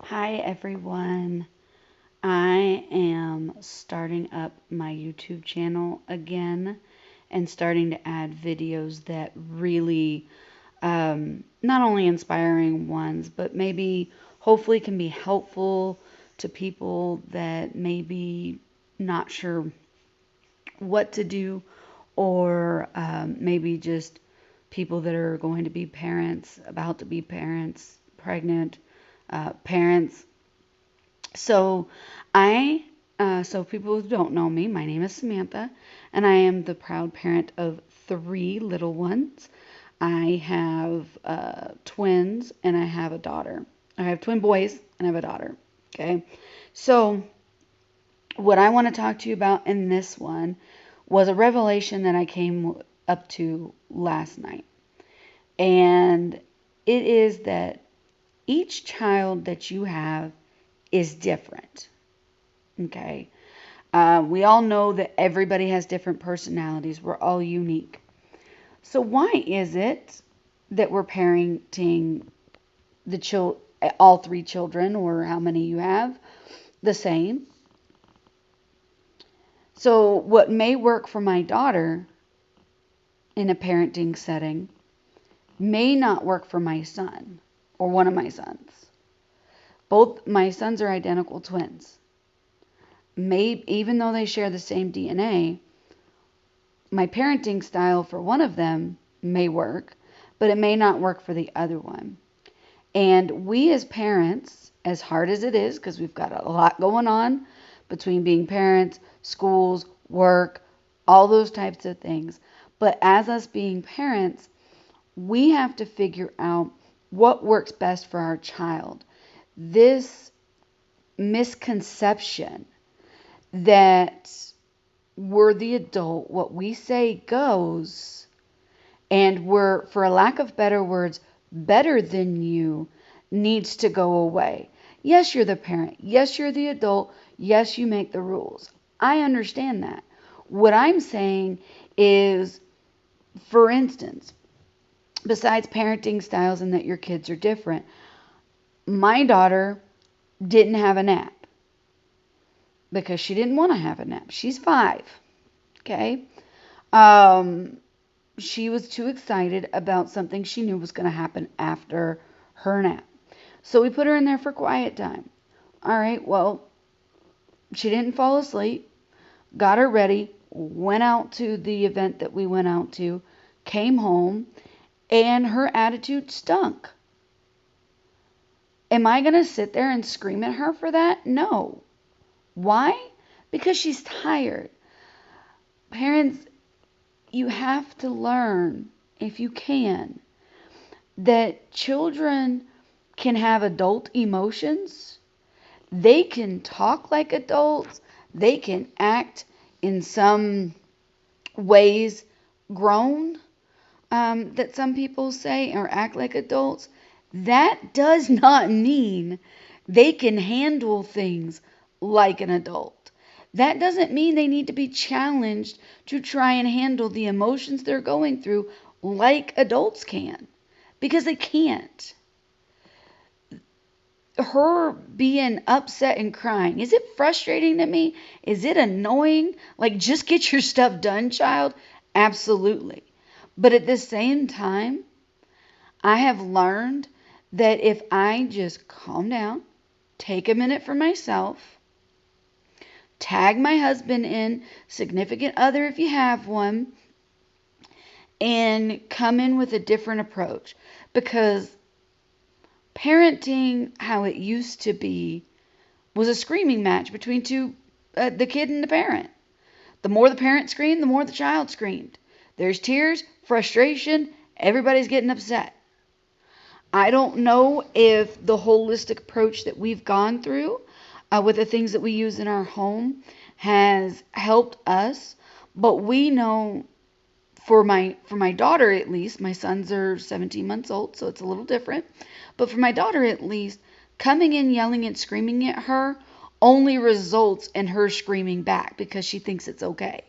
Hi everyone. I am starting up my YouTube channel again and starting to add videos that really, not only inspiring ones, but maybe hopefully can be helpful to people that may be not sure what to do, or maybe just people that are going to be parents, about to be parents, pregnant parents. So I, so people who don't know me, my name is Samantha, and I am the proud parent of three little ones. I have twins and I have a daughter. I have twin boys and I have a daughter. Okay. So what I want to talk to you about in this one was a revelation that I came up to last night. And it is that each child that you have is different. Okay. We all know that everybody has different personalities. We're all unique. So why is it that we're parenting all three children, or how many you have, the same? So what may work for my daughter in a parenting setting may not work for my son or one of my sons. Both my sons are identical twins. Even though they share the same DNA, my parenting style for one of them may work, but it may not work for the other one. And we as parents, as hard as it is, because we've got a lot going on between being parents, schools, work, all those types of things. But as us being parents, we have to figure out what works best for our child. This misconception that we're the adult, what we say goes, and we're, for a lack of better words, better than you, needs to go away. Yes, you're the parent. Yes, you're the adult. Yes, you make the rules. I understand that. What I'm saying is, for instance, besides parenting styles and that your kids are different, my daughter didn't have a nap because she didn't want to have a nap. She's 5. Okay. Um, she was too excited about something she knew was going to happen after her nap. So we put her in there for quiet time. All right, well, she didn't fall asleep, got her ready, went out to the event that we went out to, came home, and her attitude stunk. Am I going to sit there and scream at her for that? No. Why? Because she's tired. Parents, you have to learn, if you can, that children can have adult emotions. They can talk like adults. They can act in some ways grown, that some people say, or act like adults. That does not mean they can handle things like an adult. That doesn't mean they need to be challenged to try and handle the emotions they're going through like adults can, because they can't. Her being upset and crying, is it frustrating to me? Is it annoying? Like, just get your stuff done, child. Absolutely. But at the same time, I have learned that if I just calm down, take a minute for myself, tag my husband in, significant other if you have one, and come in with a different approach. Because parenting, how it used to be, was a screaming match between the kid and the parent. The more the parent screamed, the more the child screamed. There's tears, frustration, everybody's getting upset. I don't know if the holistic approach that we've gone through, with the things that we use in our home, has helped us, but we know, for my daughter at least, my sons are 17 months old, so it's a little different. But for my daughter at least, coming in yelling and screaming at her only results in her screaming back because she thinks it's okay.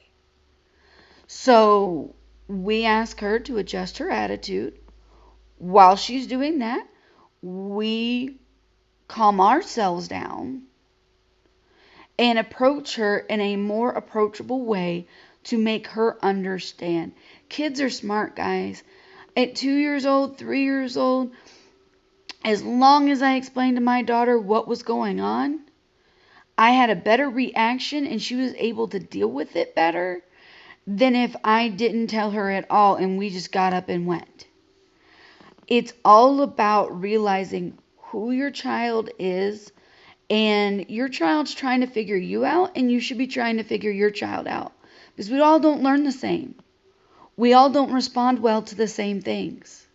So we ask her to adjust her attitude. While she's doing that, we calm ourselves down and approach her in a more approachable way to make her understand. Kids are smart, guys. At 2 years old, 3 years old, as long as I explained to my daughter what was going on, I had a better reaction and she was able to deal with it better than if I didn't tell her at all and we just got up and went. It's all about realizing who your child is, and your child's trying to figure you out, and you should be trying to figure your child out. Because we all don't learn the same. We all don't respond well to the same things.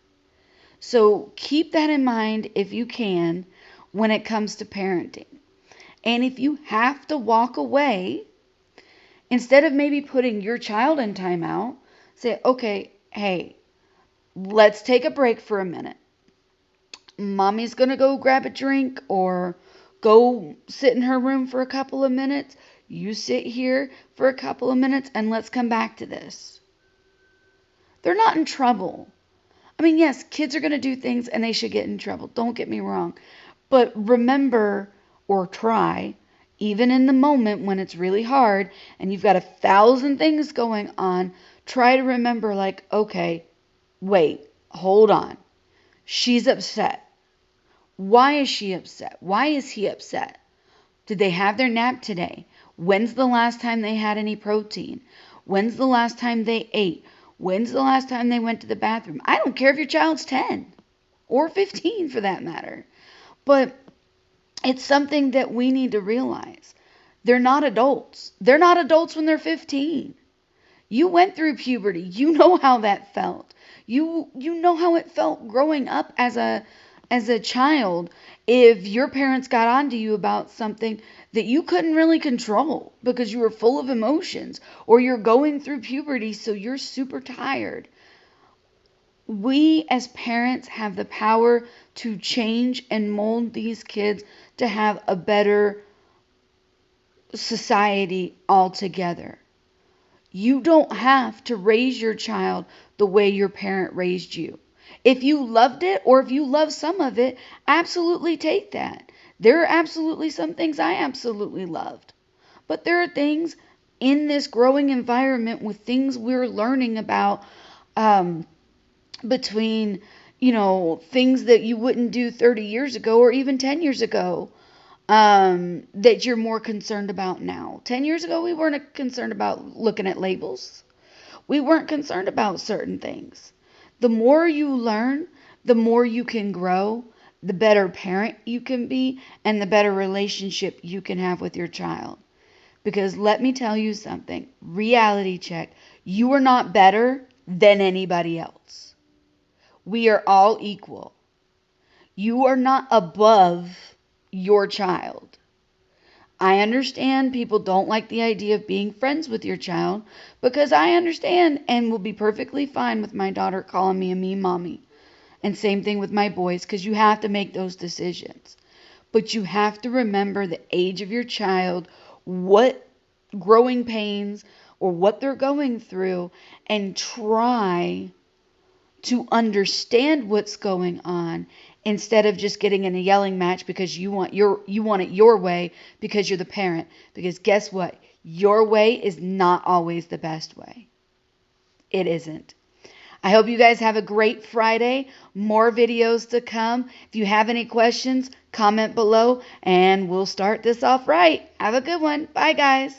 So keep that in mind if you can when it comes to parenting. And if you have to walk away, instead of maybe putting your child in timeout, say, okay, hey, let's take a break for a minute. Mommy's going to go grab a drink or go sit in her room for a couple of minutes. You sit here for a couple of minutes and let's come back to this. They're not in trouble. I mean, yes, kids are going to do things and they should get in trouble. Don't get me wrong. But remember, or try, even in the moment when it's really hard and you've got 1,000 things going on, try to remember, like, okay, wait, hold on. She's upset. Why is she upset? Why is he upset? Did they have their nap today? When's the last time they had any protein? When's the last time they ate? When's the last time they went to the bathroom? I don't care if your child's 10 or 15 for that matter. But it's something that we need to realize. They're not adults. They're not adults when they're 15. You went through puberty. You know how that felt. You know how it felt growing up as a child if your parents got on to you about something that you couldn't really control because you were full of emotions, or you're going through puberty so you're super tired. We as parents have the power to change and mold these kids to have a better society altogether. You don't have to raise your child the way your parent raised you. If you loved it, or if you love some of it, absolutely take that. There are absolutely some things I absolutely loved. But there are things in this growing environment with things we're learning about between, things that you wouldn't do 30 years ago or even 10 years ago that you're more concerned about now. 10 years ago, we weren't concerned about looking at labels. We weren't concerned about certain things. The more you learn, the more you can grow, the better parent you can be, and the better relationship you can have with your child. Because let me tell you something, reality check, you are not better than anybody else. We are all equal. You are not above your child. I understand people don't like the idea of being friends with your child, because I understand and will be perfectly fine with my daughter calling me a mean mommy. And same thing with my boys, because you have to make those decisions. But you have to remember the age of your child, what growing pains or what they're going through, and try to understand what's going on instead of just getting in a yelling match because you want it your way because you're the parent. Because guess what? Your way is not always the best way. It isn't. I hope you guys have a great Friday. More videos to come. If you have any questions, comment below and we'll start this off right. Have a good one. Bye, guys.